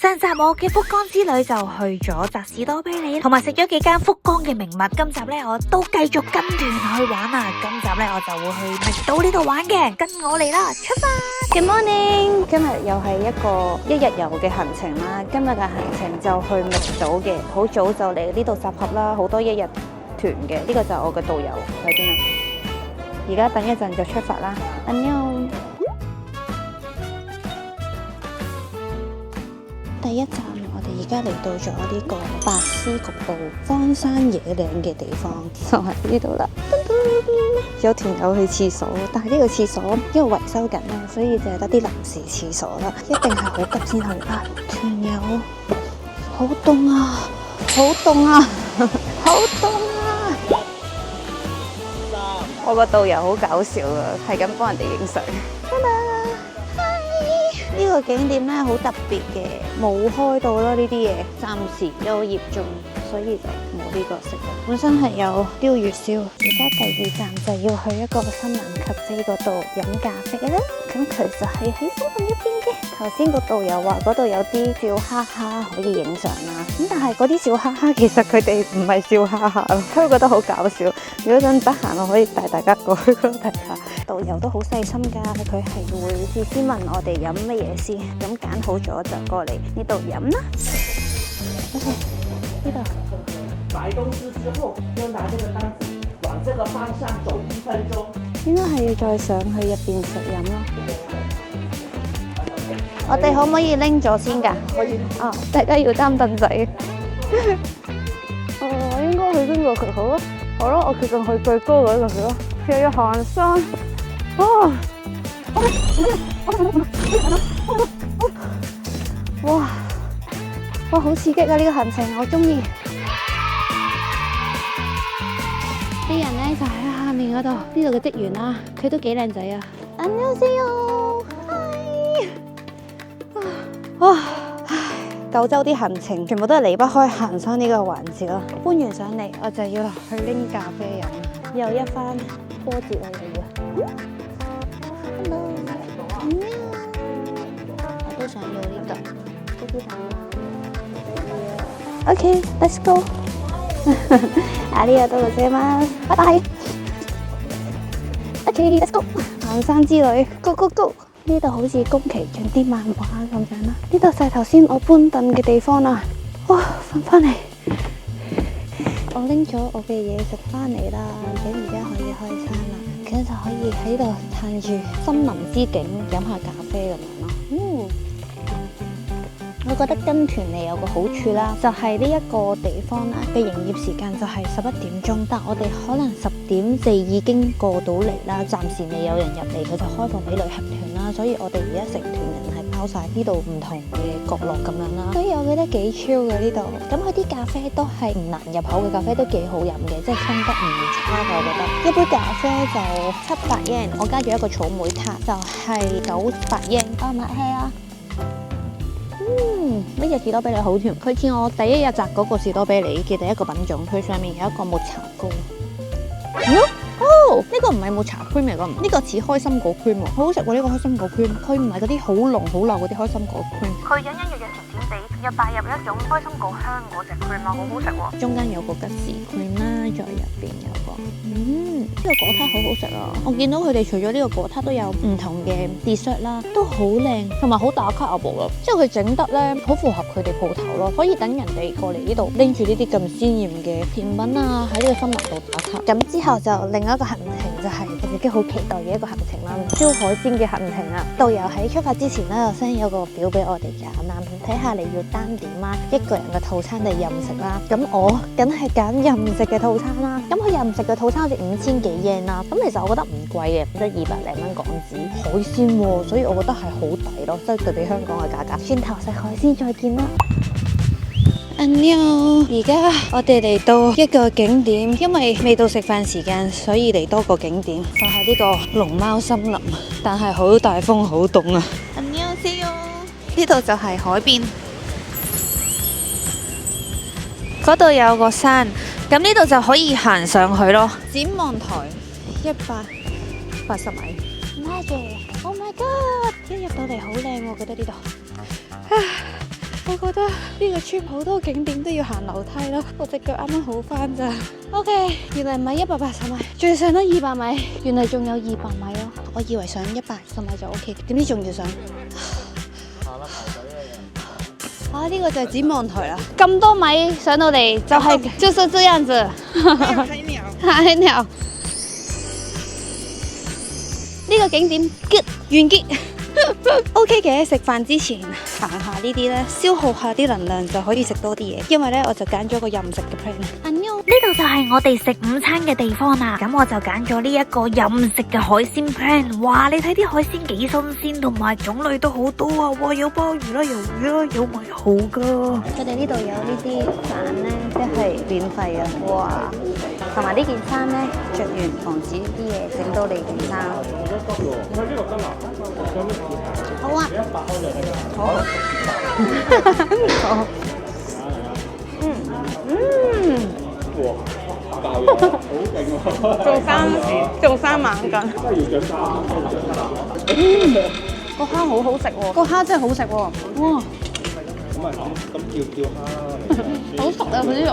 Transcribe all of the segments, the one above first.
上集我嘅福岡之旅就去咗扎士多啤梨，同埋食咗幾間福岡嘅名物。今集呢，我都繼續跟團去玩啊！今集呢，我就會去蜜島呢度玩嘅，跟我嚟啦，出發 Good morning， 今日又係一個一日遊嘅行程啦。今日嘅行程就去蜜島嘅，好早就嚟呢度集合啦，好多一日團嘅。呢個就係我嘅導遊喺邊啊！而家等一陣就出發啦。안녕。第一站，我哋而家嚟到咗呢個白絲局部荒山野嶺嘅地方，就喺呢度啦。有團友去廁所，但係呢個廁所因為維修緊啦，所以就係得啲臨時廁所啦，一定係好急先去啊！團友，好凍啊，好凍啊，好凍啊！我個導遊好搞笑啊，係咁幫人哋影相。呢個景點咧好特別嘅，冇開到啦呢啲嘢，暫時有業種，所以就冇呢個食物。本身係有鯛魚燒，而家第二站就要去一個新聞及飛嗰度飲咖啡啦。咁其實係喺新聞一邊嘅。頭先個導遊話嗰度有啲笑哈哈可以影相啦，咁但係嗰啲笑哈哈其實佢哋唔係笑哈哈咯，所以我覺得好搞笑。如果陣得閒，我可以帶大家過去嗰度睇下。導遊都好細心㗎，佢係會事先問我哋飲乜嘢先，咁揀好咗就過嚟呢度飲啦。OK， 呢度。買東西之後，就拿這個單子往這個方向走1分鐘。應該係要再上去入邊食飲咯。我哋可唔可以拎咗先㗎？可以。哦，大家要擔凳仔。我應該去邊個渠好啊？好咯，我決定去最高嗰個渠咯。又要行山。哇！哇，好刺激啊！呢個行程我中意。啲人咧就喺下面嗰度，呢度嘅職員啦，佢都幾靚仔啊。안녕하세요，嗨！哇，九州啲行程全部都係離不開行山呢個環節咯。搬完上嚟，我就要落去拎咖啡飲，又一番波折啊！又要。Hello， 我都想要呢個。OK，let's go。ありがとうございます。拜拜。OK，let's go。行山之旅 ，go go go。呢度好似宮崎駿啲漫畫咁樣啦。呢度就係頭先我搬凳嘅地方啦。哇，翻嚟。我拎咗我嘅嘢食翻嚟啦，咁而家可以開餐啦。咁就可以喺度嘆住森林之景，飲下咖啡咁樣咯。我覺得跟團嚟有個好處啦，就係呢一個地方啦嘅營業時間就係11點鐘，但我哋可能10點4已經過到嚟啦，暫時未有人入嚟，佢就開放俾旅行團啦，所以我哋而家成團人係包晒呢度唔同嘅角落咁樣啦，所以我覺得幾 chill 嘅呢度。咁佢啲咖啡都係唔難入口嘅咖啡，都幾好飲嘅，即係沖得唔差嘅，我覺得。一杯咖啡就700 yen， 我加咗一個草莓塔就係900 yen。我買氣啊！呢隻士多啤梨好甜，佢似我第一日摘嗰個士多啤梨嘅第一個品種，佢上面有一個抹茶膏。哦，呢個唔係抹茶 cream 嚟㗎，呢個似開心果 cream 喎，好好食喎呢個開心果 cream，佢唔係嗰啲好濃好流嗰啲開心果 cream，佢隱隱約約甜甜地，又帶入一種開心果香嗰隻 cream 啊，好好食喎。中間有個吉士 cream 啦，再入邊有個，呢個果撻好好食啊！我見到佢哋除咗呢個果撻都有唔同嘅 dessert 啦，都好靚，同埋好打卡啊部咯，即係佢整得咧好符合佢哋鋪頭咯，可以等人哋過嚟呢度拎住呢啲咁鮮豔嘅甜品啊，喺呢個森林度打卡。咁之後就另一個行程就係我自己好期待嘅一個行程啦，燒海鮮嘅行程啊！導遊喺出發之前咧，就 send 咗個表俾我哋揀啦，睇下你要單點啊，一個人嘅套餐定任食啦。咁我梗係揀任食嘅套餐啦。咁佢任食嘅套餐好似5000幾 yen 啦，咁其實我覺得唔貴嘅，得200零蚊港紙。海鮮喎，所以我覺得係好抵咯，即係對比香港嘅價格。轉頭食海鮮再見啦。안녕，而家我哋嚟到一個景點，因為未到食飯時間，所以嚟多個景點，就係呢個龍貓森林，但係好大風，好凍啊。안녕하세요，呢度就係海邊，嗰度有個山，咁呢度就可以行上去咯。展望台180米，Magic，Oh my God，一入到嚟好靚喎，我覺得呢度。我覺得呢個村好多景點都要行樓梯咯，我隻腳啱啱好翻咋。OK， 原來唔係180米，最上都200米，原來仲有200米咯。我以為上180米就 OK， 點知仲要上。啊！呢個就係展望台啦，咁多米上到嚟就係就是這樣子。海鳥，呢個景點 good 完結。OK 嘅，食飯之前行下呢啲咧，消耗下啲能量就可以食多啲嘢。因為咧，我就揀咗個任食嘅 plan。呢度就係我哋食午餐嘅地方啦，咁我就揀咗呢一個任食嘅海鮮 plan。哇，你睇啲海鮮幾新鮮，同埋種類都好多啊！哇，有鮑魚啦，有魚啦，有埋蠔噶。佢哋呢度有呢啲飯咧，即係免費啊！哇，同埋呢件衫咧，着完防止啲嘢整到你件衫。好啊，好。好。做生猛緊。個蝦好好食喎，個蝦真係好食喎，哇！咁叫蝦，好熟啊佢啲肉，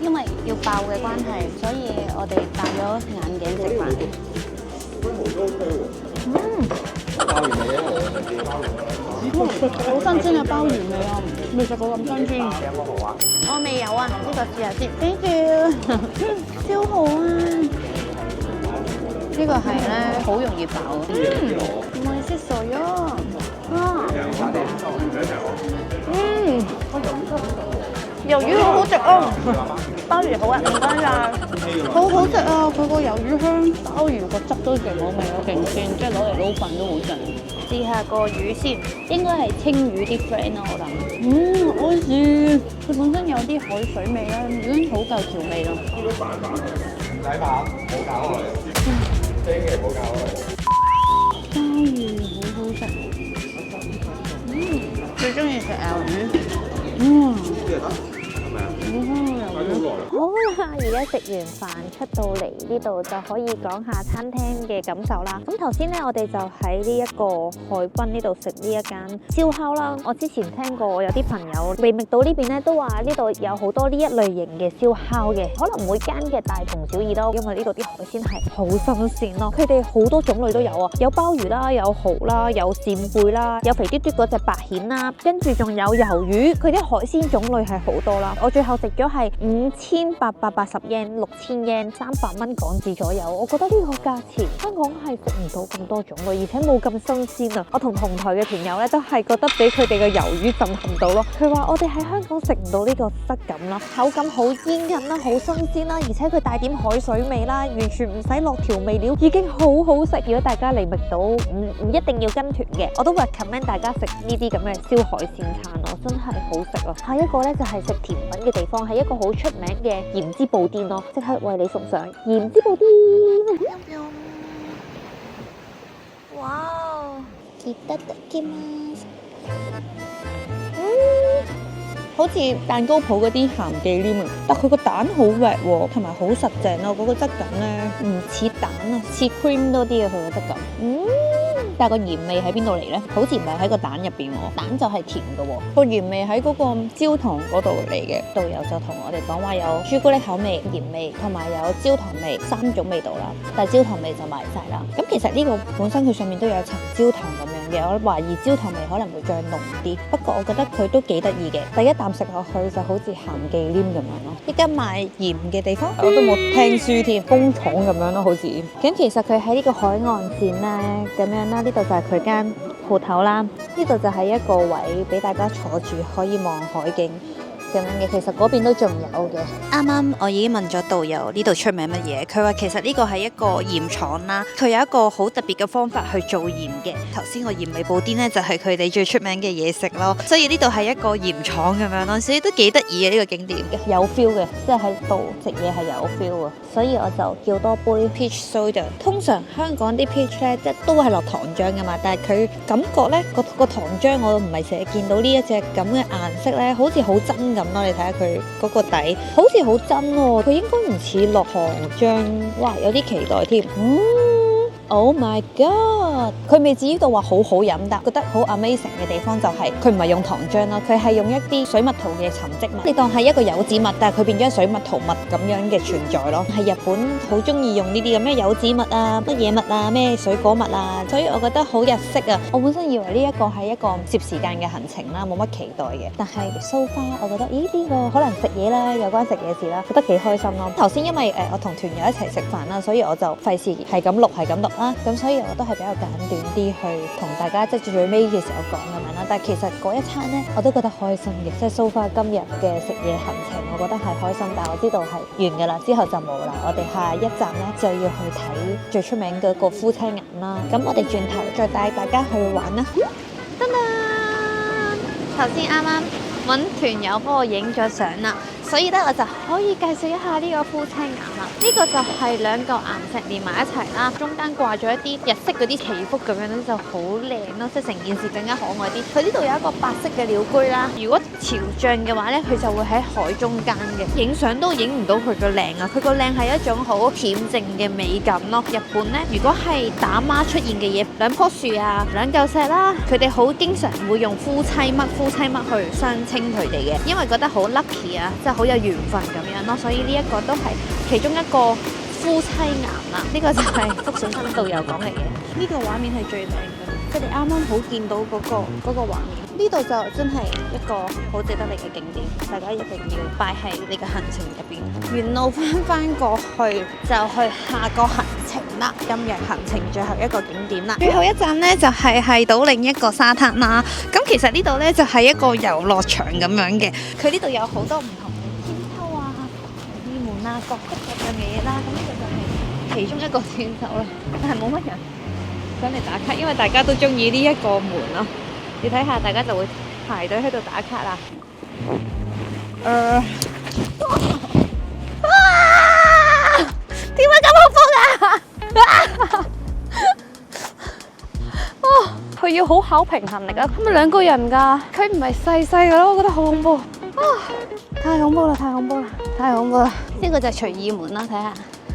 因為要爆嘅關係，所以我哋戴咗眼鏡食飯。好新鮮嘅鮑魚味啊！未食過咁新鮮。我未有啊，呢個試下先。Thank you， 超好啊！呢個係咧好容易爆。唔係食傻咗。魷魚好好食啊！鮑魚好啊，唔該晒。好好食啊！佢個魷魚香，鮑魚個汁都勁好味咯，勁鮮，即係攞嚟撈飯都好正。試下個魚先，應該係青魚啲 friend 咯，我諗。好似佢本身有啲海水味啦，已經好夠調味咯。唔使怕，唔好搞佢，千祈唔好搞佢。鮑魚好好食。最中意食魷魚。好啦，而家食完飯出到嚟呢度就可以講下餐廳嘅感受啦。咁頭先呢，我哋就喺呢一個海濱呢度食呢一間燒烤啦。我之前聽過有啲朋友維密島呢邊呢都話呢度有好多呢一類型嘅燒烤嘅，可能每間嘅大同小異咯。因為呢度啲海鮮係好新鮮咯，佢哋好多種類都有啊，有鮑魚啦，有蠔啦，有扇貝啦，有肥嘟嘟嗰隻白蜆啦，跟住仲有魷魚。佢啲海鮮種類係好多啦。我最後食咗係5880 yen 6000 yen 300蚊港紙左右。我覺得呢個價錢香港係食唔到咁多種類，而且冇咁新鮮啊！我同台嘅團友咧都係覺得俾佢哋嘅魷魚震撼到咯。佢話我哋喺香港食唔到呢個質感啦，口感好煙韌啦，好新鮮啦，而且佢帶點海水味啦，完全唔使落調味料，已經好好食。如果大家嚟密島唔一定要跟團嘅，我都 recommend 大家食呢啲咁嘅燒海鮮餐咯，真係好食啊！下一個咧就係食甜品嘅地方，係一個好出名嘅鹽之布甸咯，即刻為你送上鹽之布甸。哇！いただきます。好似蛋糕鋪嗰啲鹹忌廉啊，但佢個蛋好滑喎，同埋好實淨咯，嗰個質感咧唔似蛋啊，似 cream 多啲啊，佢個質感。但係個鹽味喺邊度嚟咧？好似唔係喺個蛋入邊喎，蛋就係甜嘅喎，個鹽味喺嗰個焦糖嗰度嚟嘅。導遊就同我哋講話有朱古力口味、鹽味同埋有焦糖味3種味道啦，但係焦糖味就賣晒啦。咁其實呢個本身佢上面都有層焦糖咁樣嘅，我懷疑焦糖味可能會再濃啲。不過我覺得佢都幾得意嘅，第一啖食落去就好似鹹忌廉咁樣咯。呢間賣鹽嘅地方我都冇聽書添，工廠咁樣咯，好似。咁其實佢喺呢個海岸線咧咁樣啦。呢度就係佢間鋪頭啦，呢度就係一個位俾大家坐住可以望海景咁樣嘅。其實嗰邊都仲有嘅。啱啱我已經問咗導遊呢度出名乜嘢，佢話其實呢個係一個鹽廠啦，佢有一個好特別嘅方法去做鹽嘅。頭先個鹽味布甸呢，就係佢哋最出名嘅嘢食咯，所以呢度係一個鹽廠咁樣咯，所以都幾得意嘅呢個景點嘅，有 feel 嘅，即係喺度食嘢係有 feel 啊。所以我就叫多杯 peach soda。通常香港啲 peach 咧，即係都係落糖漿噶嘛，但係佢感覺咧個糖漿我唔係成日見到呢一隻咁嘅顏色咧，好似好真咁咯。你睇下佢嗰個底，好似好真喎。佢應該唔似落糖漿，哇！有啲期待添。Oh my god！ 佢未至於到話好好飲，但覺得好 amazing 嘅地方就係佢唔係用糖漿啦，佢係用一啲水蜜桃嘅沉積物，你當係一個柚子蜜，但係佢變咗水蜜桃蜜咁樣嘅存在咯。係日本好中意用呢啲咁咩柚子蜜啊、乜嘢蜜啊、咩水果蜜啊，所以我覺得好日式啊。我本身以為呢一個係一個攝時間嘅行程啦，冇乜期待嘅，但係 so far 我覺得呢個可能食嘢啦，有關食嘢事啦，覺得幾開心咯。頭先因為我同團友一齊食飯啦，所以我就費事係咁錄啦，咁所以我都係比較簡短啲去同大家即係最尾嘅時候講咁樣啦。但係其實嗰一餐呢，我都覺得開心嘅，即係 so far 今日嘅食嘢行程，我覺得係開心。但係我知道係完㗎啦，之後就冇啦。我哋下一站呢，就要去睇最出名嘅個夫妻岩啦。咁我哋轉頭再帶大家去玩啦。噔噔，頭先啱啱揾團友幫我影咗相啦。所以咧，我就可以介紹一下呢個夫妻岩啦。呢個就係兩嚿岩石連埋一齊啦，中間掛咗一啲日式嗰啲祈福咁樣咧，就好靚咯，即係成件事更加可愛啲。佢呢度有一個白色嘅鳥居啦，如果潮漲嘅話咧，佢就會喺海中間嘅，影相都影唔到佢個靚啊！佢個靚係一種好恬靜嘅美感咯。日本咧，如果係打孖出現嘅嘢，兩棵樹啊，兩嚿石啦，佢哋好經常會用夫妻乜去相稱佢哋嘅，因為覺得好 lucky 啊，即係好有緣分咁樣咯，所以呢一個都係其中一個夫妻岩啦。呢個就係福小新導遊講嘅嘢。呢個畫面係最靚嘅，佢哋啱啱好見到嗰個畫面。呢度就真係一個好值得嚟嘅景點，大家一定要擺喺你嘅行程入邊。沿路翻過去就去下個行程啦，今日行程最後一個景點啦。最後一站呢，就係到另一個沙灘啦。咁其實呢度呢，就係一個遊樂場咁樣嘅，佢呢度有好多唔同啊，各式各樣嘅嘢啦，咁呢個就係其中一個選手啦，但係冇乜人想嚟打卡，因為大家都中意呢一個門咯。你睇下，大家就會排隊喺度打卡啦。點解咁恐怖啊？佢要好考平衡力啊！咁咪兩個人㗎，佢唔係細細㗎咯，我覺得好恐怖。太恐怖啦！太恐怖啦！太恐怖啦！呢個就係隨意門啦，睇下。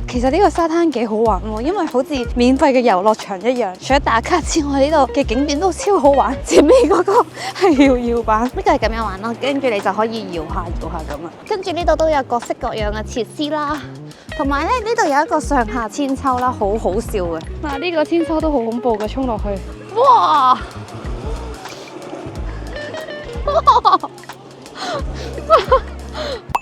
其實呢個沙灘幾好玩喎，因為好似免費嘅遊樂場一樣，除咗打卡之外，呢度嘅景點都超好玩。前面嗰個係搖板，呢個係咁樣玩咯，跟住你就可以搖下咁啊。跟住呢度都有各式各樣嘅設施啦，同埋咧呢度有一個上下千秋啦，好好笑嘅。嗱，呢個千秋都好恐怖嘅，衝落去，哇！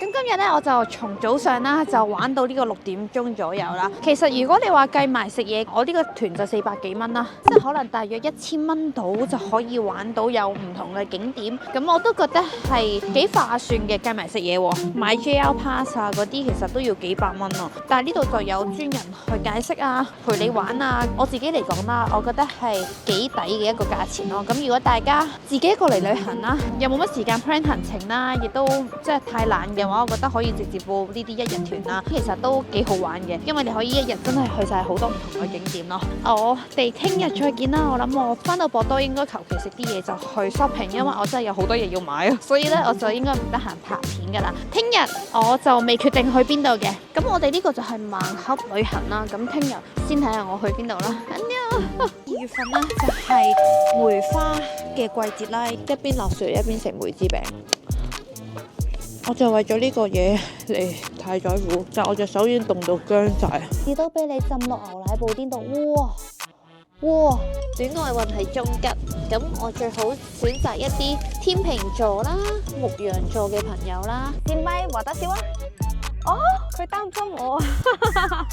咁今日咧，我就從早上啦就玩到呢個6點鐘左右啦。其實如果你話計埋食嘢，我呢個團就400幾蚊啦，即係可能大約1000蚊到就可以玩到有唔同嘅景點。咁我都覺得係幾划算嘅，計埋食嘢喎。買 JR Pass 啊嗰啲其實都要幾百蚊咯。但係呢度就有專人去解釋啊，陪你玩啊。我自己嚟講啦，我覺得係幾抵嘅一個價錢咯。咁如果大家自己一個嚟旅行啦，又冇乜時間 plan 行程啦，亦都即係太懶嘅話，我覺得可以直接報呢啲一日團啦。其實都幾好玩嘅，因為你可以一日真係去晒好多唔同嘅景點咯。我哋聽日再見啦。我諗我翻到博多應該求其食啲嘢就去 shopping，因為我真係有好多嘢要買啊，所以咧我就應該唔得閒拍片噶啦。聽日我就未決定去邊度嘅，咁我哋呢個就係盲盒旅行啦。咁聽日先睇下我去邊度啦。2月份啦就係梅花嘅季節啦，一邊落雪一邊食梅子餅。我就為咗呢個嘢嚟太宰府，但我隻手已經凍到僵晒。士多啤梨浸落牛奶布甸度，哇！戀愛運係中吉，咁我最好選擇一啲天秤座啦、牧羊座嘅朋友啦。點解話得少啊？哦，佢擔心我啊！